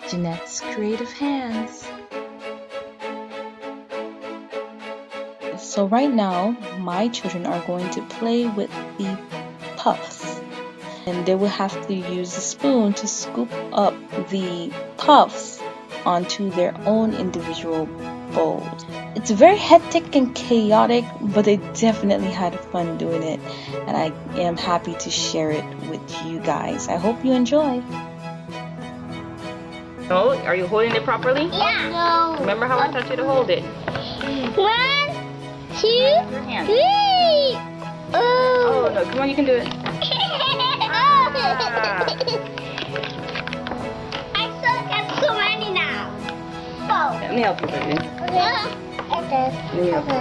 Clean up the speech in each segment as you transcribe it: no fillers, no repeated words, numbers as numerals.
Gnette's creative hands. So right now, my children are going to play with the puffs. And they will have to use a spoon to scoop up the puffs onto their own individual bowls. It's very hectic and chaotic, but they definitely had fun doing it. And I am happy to share it with you guys. I hope you enjoy. No, are you holding it properly? Yeah. No. Remember how I taught you to hold it? 1, 2, Your hand. 3. Oh no, come on, you can do it. I still got so many now. Oh. Let me help you, baby. Okay. Let me help you.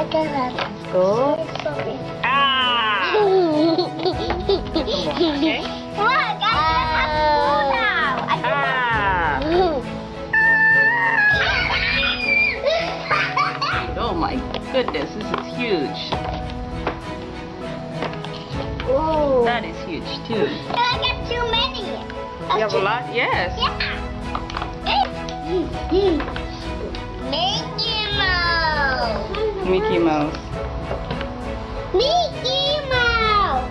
Okay. Let's go. Ah! Okay. Look, I have spoon now. Ah! Oh my goodness, this is huge. Whoa. That is huge too. I got too many. You have a lot? Yes. Yeah. Mickey Mouse. Mickey Mouse. Mickey Mouse.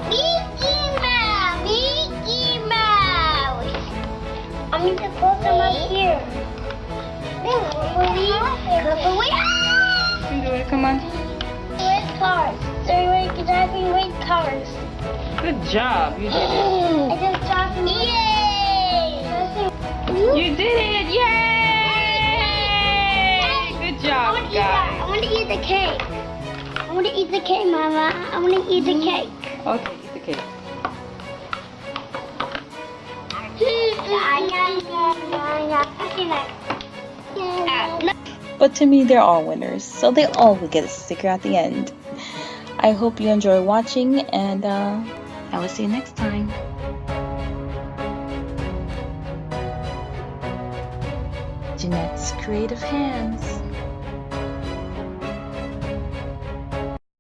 Mickey Mouse. Mickey Mouse. I'm going to put them up here. You can do it, come on. Red cars. They're driving red cars. Good job, you did it. I just dropped them. Yay! You did it! Yay! Good job, guys. I want to eat the cake. I want to eat the cake, Mama. I want to eat the cake. Okay, eat the cake. But to me, they're all winners, so they all will get a sticker at the end. I hope you enjoy watching, and I will see you next time. Gnette's creative hands.